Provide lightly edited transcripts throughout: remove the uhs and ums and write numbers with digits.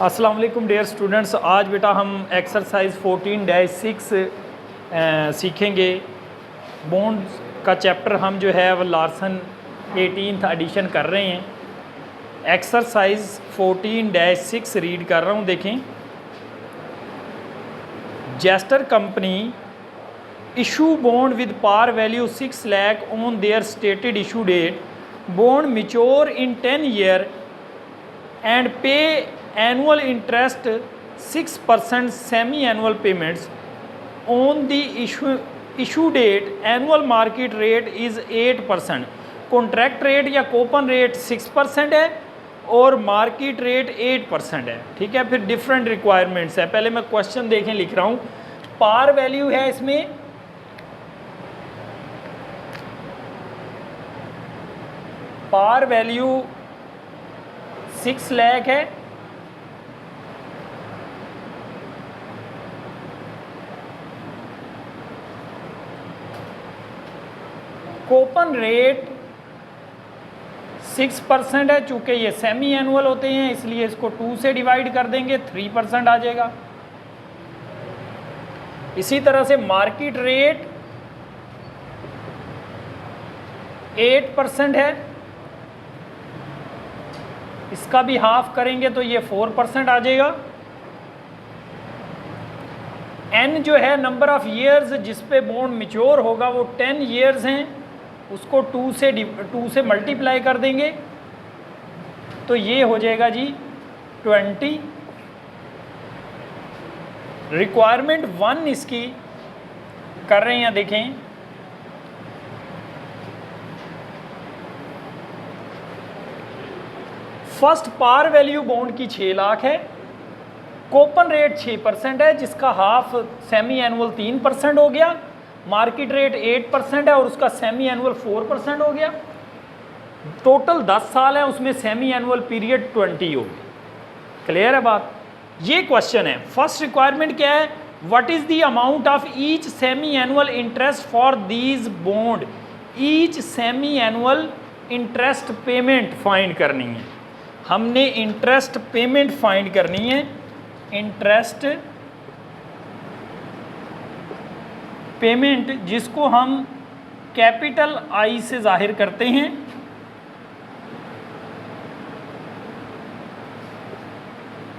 अस्सलाम वालेकुम dear students. आज बेटा हम एक्सरसाइज 14-6 सीखेंगे। बॉन्ड्स का चैप्टर हम जो है वो लार्सन 18th एडिशन कर रहे हैं। एक्सरसाइज 14-6 रीड कर रहा हूँ, देखें। Jester company issue bond with par value 6 lakh on their stated issue date. Bond mature in 10 year and pay annual interest 6% semi-annual payments on the issue date. Annual market rate is 8%. Contract rate या coupon rate 6% है और market rate 8% है। ठीक है, फिर different requirements है। पहले मैं क्वेश्चन देखें, लिख रहा हूँ। पार वैल्यू है इसमें पार वैल्यू 6 लाख है। कूपन रेट 6% है। चूंकि ये सेमी एनुअल होते हैं इसलिए इसको 2 से डिवाइड कर देंगे, 3% आ जाएगा। इसी तरह से मार्केट रेट 8% है, इसका भी हाफ करेंगे तो ये 4% आ जाएगा। एन जो है नंबर ऑफ ईयर्स जिस पे बॉन्ड मैच्योर होगा वो 10 ईयर्स हैं, उसको 2 से मल्टीप्लाई कर देंगे तो ये हो जाएगा जी 20। रिक्वायरमेंट 1 इसकी कर रहे हैं, देखें। फर्स्ट पार वैल्यू बॉन्ड की 6 लाख है। कूपन रेट 6% है जिसका हाफ सेमी एनुअल 3% हो गया। मार्केट रेट 8% है और उसका सेमी एनुअल 4% हो गया। टोटल 10 साल है, उसमें सेमी एनुअल पीरियड 20 हो गई। क्लियर है बात? ये क्वेश्चन है। फर्स्ट रिक्वायरमेंट क्या है? What is the amount of each semi annual interest for these bond. Each semi annual interest payment find करनी है। हमने इंटरेस्ट पेमेंट फाइंड करनी है। इंटरेस्ट पेमेंट जिसको हम कैपिटल आई से जाहिर करते हैं।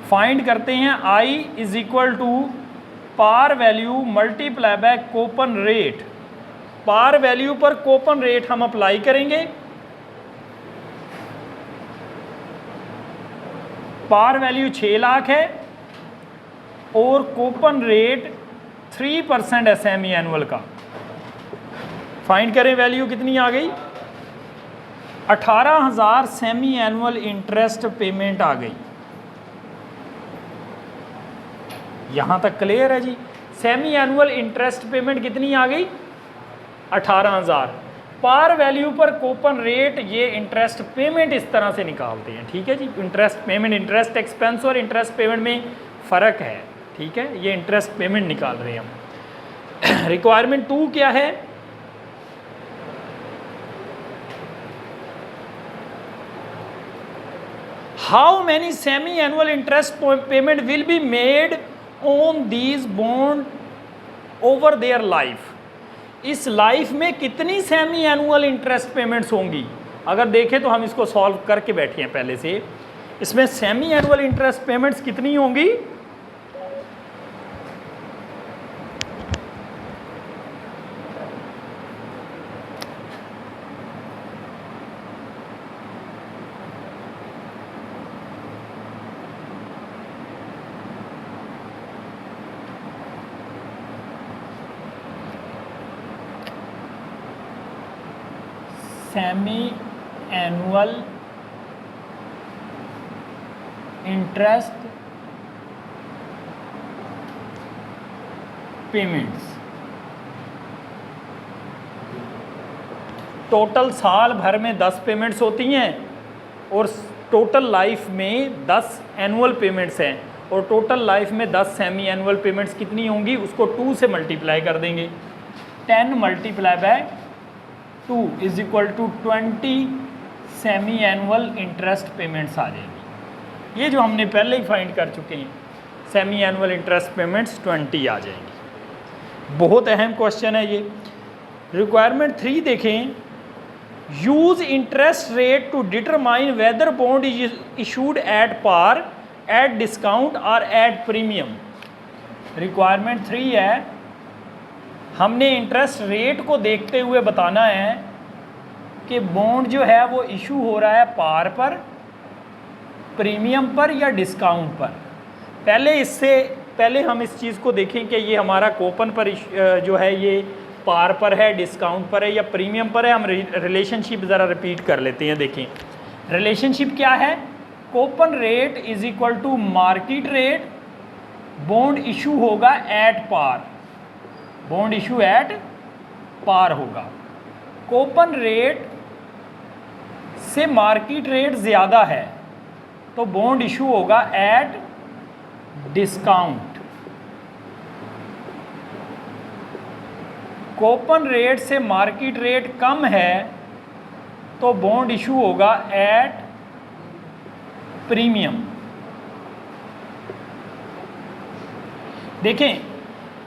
फाइंड करते हैं I is equal to par value multiply by coupon rate. Par value पर कूपन रेट हम अप्लाई करेंगे। पार वैल्यू 6 लाख है और कूपन रेट 3% है सेमी एनुअल का। फाइंड करें वैल्यू कितनी आ गई? 18,000 सेमी एनुअल इंटरेस्ट पेमेंट आ गई। यहां तक क्लियर है जी? सेमी एनुअल इंटरेस्ट पेमेंट कितनी आ गई? 18,000। पार वैल्यू पर कूपन रेट, ये इंटरेस्ट पेमेंट इस तरह से निकालते हैं। ठीक है जी? इंटरेस्ट पेमेंट, इंटरेस्ट एक्सपेंस और इंटरेस्ट पेमेंट में फ़र्क है। ठीक है, ये इंटरेस्ट पेमेंट निकाल रहे हैं हम। रिक्वायरमेंट 2 क्या है? How many semi annual interest payment will be made on these bond over their life. इस लाइफ में कितनी सेमी एनुअल इंटरेस्ट पेमेंट्स होंगी? अगर देखें तो हम इसको सॉल्व करके बैठे हैं पहले से। इसमें सेमी एनुअल इंटरेस्ट पेमेंट्स कितनी होंगी? Semi annual interest payments total साल भर में 10 पेमेंट्स होती हैं और टोटल लाइफ में 10 एनुअल पेमेंट्स हैं और टोटल लाइफ में 10 सेमी एनुअल पेमेंट्स कितनी होंगी? उसको 2 से मल्टीप्लाई कर देंगे। 10 multiply by 2 is equal to 20 semi annual interest payments आ जाएगी। ये जो हमने पहले ही फाइंड कर चुके हैं, सेमी एनुअल इंटरेस्ट पेमेंट्स 20 आ जाएंगी। बहुत अहम क्वेश्चन है ये। रिक्वायरमेंट 3 देखें, use interest rate to determine whether bond is issued at par, at discount और एट प्रीमियम। रिक्वायरमेंट 3 है, हमने इंटरेस्ट रेट को देखते हुए बताना है कि बॉन्ड जो है वो इशू हो रहा है पार पर, प्रीमियम पर या डिस्काउंट पर। पहले हम इस चीज़ को देखें कि ये हमारा कूपन पर जो है ये पार पर है, डिस्काउंट पर है या प्रीमियम पर है। हम रिलेशनशिप ज़रा रिपीट कर लेते हैं। देखें रिलेशनशिप क्या है, coupon rate is equal to market rate, bond issue होगा at par, bond issue at par होगा। कूपन रेट से मार्केट रेट ज़्यादा है तो बॉन्ड इशू होगा एट डिस्काउंट। कूपन रेट से मार्केट रेट कम है तो बॉन्ड इशू होगा एट प्रीमियम। देखें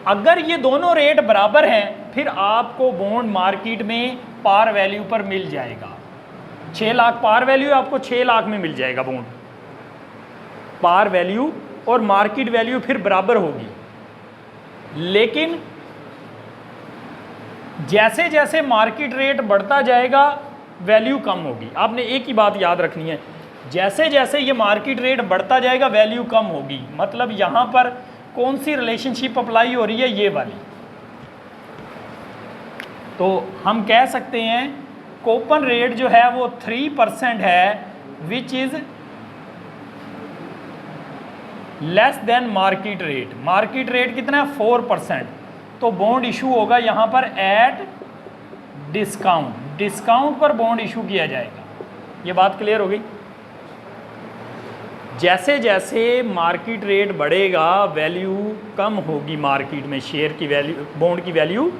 अगर ये दोनों रेट बराबर हैं फिर आपको बॉन्ड मार्केट में पार वैल्यू पर मिल जाएगा। 6 लाख पार वैल्यू आपको 6 लाख में मिल जाएगा बॉन्ड, पार वैल्यू और मार्केट वैल्यू फिर बराबर होगी। लेकिन जैसे जैसे मार्केट रेट बढ़ता जाएगा वैल्यू कम होगी। आपने एक ही बात याद रखनी है, जैसे जैसे ये मार्केट रेट बढ़ता जाएगा वैल्यू कम होगी। मतलब यहाँ पर कौन सी रिलेशनशिप अप्लाई हो रही है, ये वाली। तो हम कह सकते हैं कूपन रेट जो है वो 3% है, which is less than market rate. Market rate कितना है 4%, तो बॉन्ड इशू होगा यहाँ पर एट डिस्काउंट। डिस्काउंट पर बॉन्ड इशू किया जाएगा। ये बात क्लियर हो गई। जैसे जैसे मार्केट रेट बढ़ेगा वैल्यू कम होगी, मार्केट में शेयर की वैल्यू, बॉन्ड की वैल्यू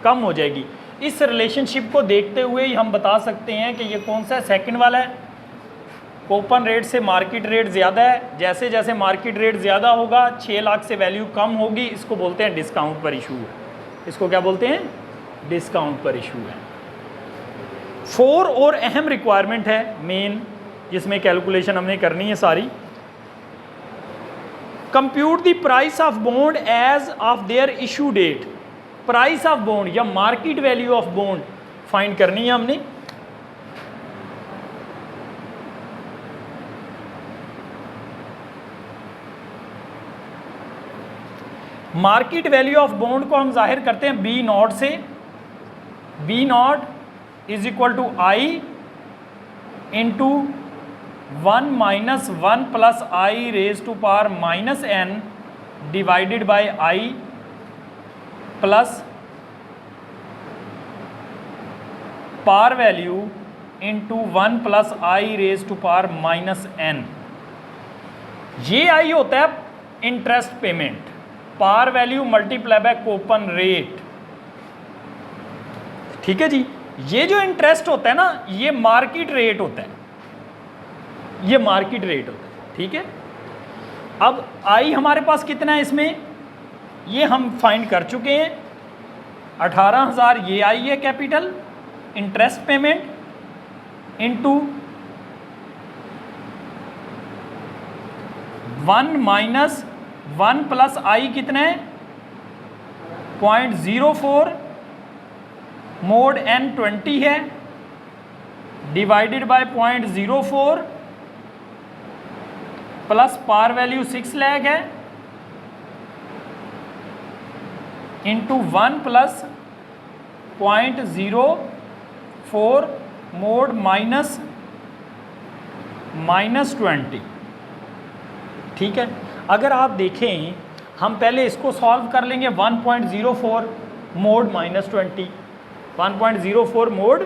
कम हो जाएगी। इस रिलेशनशिप को देखते हुए ही हम बता सकते हैं कि ये कौन सा है, सेकंड वाला है। कूपन रेट से मार्केट रेट ज़्यादा है, जैसे जैसे मार्केट रेट ज़्यादा होगा 6 लाख से वैल्यू कम होगी, इसको बोलते हैं डिस्काउंट पर इशू है। इसको क्या बोलते हैं, डिस्काउंट पर इशू है। 4 और अहम रिक्वायरमेंट है मेन, जिसमें कैलकुलेशन हमने करनी है सारी। Compute the price of bond as of their issue date. Price of bond या market value of bond find करनी है हमने। मार्केट वैल्यू ऑफ बॉन्ड को हम जाहिर करते हैं बी नॉट से। B not is equal to i into 1 minus 1 plus i raise to power minus n divided by i plus par value into 1 plus i raise to power minus n. ये i होता है interest payment, par value multiply by coupon rate. ठीक है जी। ये जो interest होता है ना, ये मार्केट रेट होता है, ये मार्केट रेट होता है। ठीक है। अब आई हमारे पास कितना है इसमें, ये हम फाइंड कर चुके हैं। 18,000 ये आई है capital interest payment into 1 minus 1 plus I कितना है 0.04 मोड n 20 है divided by 0.04 plus par value 6 lakh है इंटू 1 प्लस 0.04 मोड माइनस 20। ठीक है। अगर आप देखें हम पहले इसको सॉल्व कर लेंगे 1.04 मोड -20, 1.04 मोड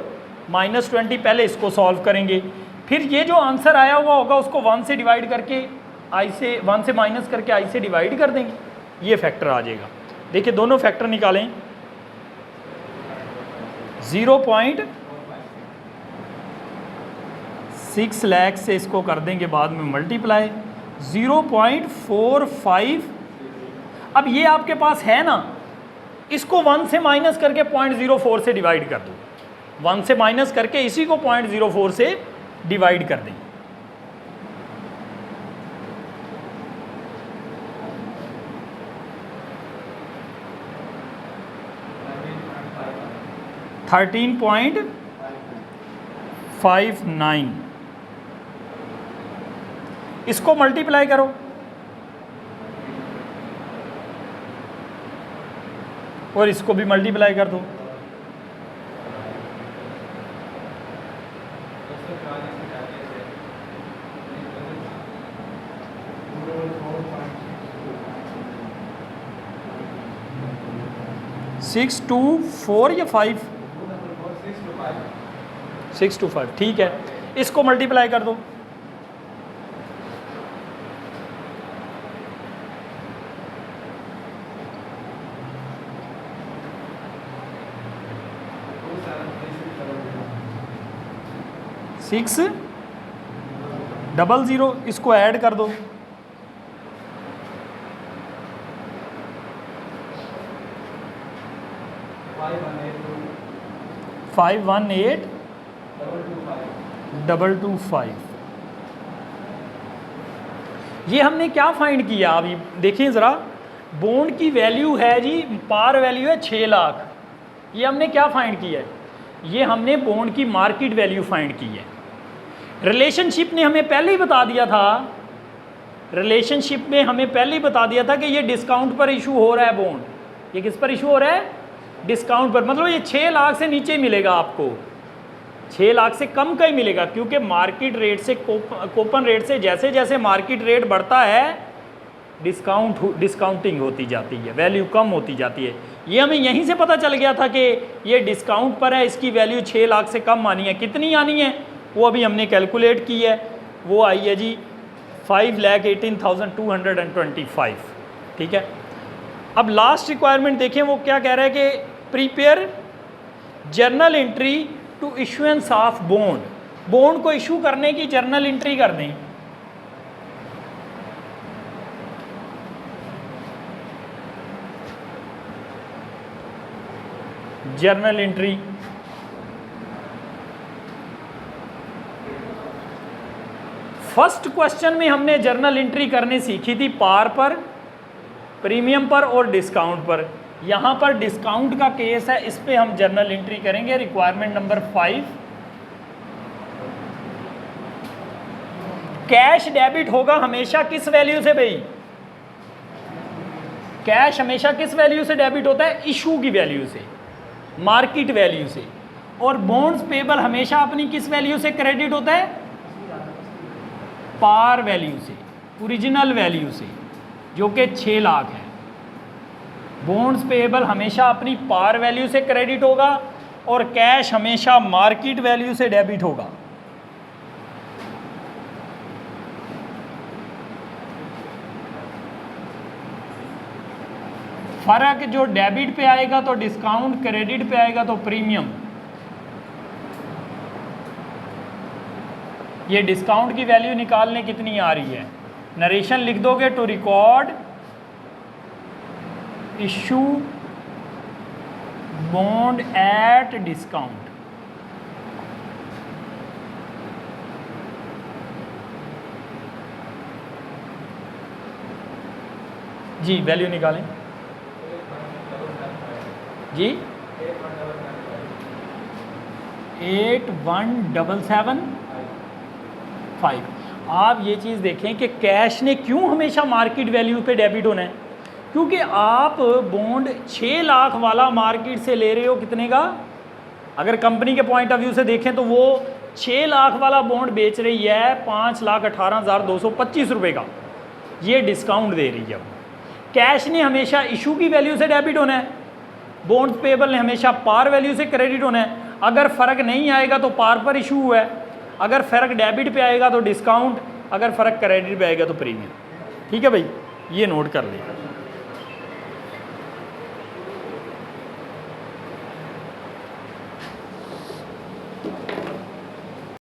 -20 पहले इसको सॉल्व करेंगे। फिर ये जो आंसर आया हुआ होगा उसको 1 से डिवाइड करके आई से 1 से माइनस करके आई से डिवाइड कर देंगे, ये फैक्टर आ जाएगा। देखिए दोनों फैक्टर निकालें, 0.6 लाख से इसको कर देंगे बाद में मल्टीप्लाई 0.45। अब ये आपके पास है ना, इसको 1 से माइनस करके 0.04 से डिवाइड कर दो। 1 से माइनस करके इसी को 0.04 से डिवाइड कर दें। $13.59। इसको मल्टीप्लाई करो, और इसको भी मल्टीप्लाई कर दो। सिक्स टू फोर या 5? 6 to 5, ठीक है। इसको मल्टीप्लाई कर दो। सिक्स 00, इसको ऐड कर दो। 518,225। ये हमने क्या फाइंड किया? अभी देखिए ज़रा, बॉन्ड की वैल्यू है जी, पार वैल्यू है 6 लाख। ये हमने क्या फाइंड किया है? ये हमने बॉन्ड की मार्केट वैल्यू फाइंड की है। रिलेशनशिप ने हमें पहले ही बता दिया था, रिलेशनशिप में हमें पहले ही बता दिया था कि ये डिस्काउंट पर इशू हो रहा है बॉन्ड। ये किस पर इशू हो रहा है? डिस्काउंट पर। मतलब ये 6 लाख से नीचे मिलेगा आपको, 6 लाख से कम का ही मिलेगा, क्योंकि मार्केट रेट से कूपन रेट से जैसे जैसे मार्केट रेट बढ़ता है डिस्काउंटिंग होती जाती है, वैल्यू कम होती जाती है। ये हमें यहीं से पता चल गया था कि ये डिस्काउंट पर है, इसकी वैल्यू 6 लाख से कम आनी है। कितनी आनी है वो अभी हमने कैलकुलेट की है, वो आई है जी 5,18,225। ठीक है। अब लास्ट रिक्वायरमेंट देखें, वो क्या कह रहा है कि prepare journal entry to issuance of bond. Bond को इशू करने की जर्नल एंट्री कर दें। जर्नल एंट्री फर्स्ट क्वेश्चन में हमने जर्नल एंट्री करनी सीखी थी पार पर, प्रीमियम पर और डिस्काउंट पर। यहाँ पर डिस्काउंट का केस है, इस पे हम जर्नल एंट्री करेंगे। रिक्वायरमेंट नंबर 5, कैश डेबिट होगा हमेशा किस वैल्यू से भाई? कैश हमेशा किस वैल्यू से डेबिट होता है? इशू की वैल्यू से, मार्केट वैल्यू से। और बॉन्ड्स पेबल हमेशा अपनी किस वैल्यू से क्रेडिट होता है? पार वैल्यू से, ओरिजिनल वैल्यू से, जो कि 6 लाख है। बॉन्ड्स पेबल हमेशा अपनी पार वैल्यू से क्रेडिट होगा और कैश हमेशा मार्केट वैल्यू से डेबिट होगा। फर्क जो डेबिट पे आएगा तो डिस्काउंट, क्रेडिट पे आएगा तो प्रीमियम। ये डिस्काउंट की वैल्यू निकालने कितनी आ रही है? नरेशन लिख दोगे, to record issue bond at discount. जी वैल्यू निकालें जी। 8177.5। आप ये चीज़ देखें कि कैश ने क्यों हमेशा मार्केट वैल्यू पे डेबिट होना है? क्योंकि आप बॉन्ड 6 लाख वाला मार्केट से ले रहे हो कितने का? अगर कंपनी के पॉइंट ऑफ व्यू से देखें तो वो 6 लाख वाला बॉन्ड बेच रही है 5,18,225 रुपये का, ये डिस्काउंट दे रही है। कैश ने हमेशा इशू की वैल्यू से डेबिट होना है, बॉन्ड पेबल ने हमेशा पार वैल्यू से क्रेडिट होना है। अगर फ़र्क नहीं आएगा तो पार पर इशू हुआ है, अगर फ़र्क डेबिट पे आएगा तो डिस्काउंट, अगर फ़र्क क्रेडिट पे आएगा तो प्रीमियम। ठीक है भाई, ये नोट कर लें।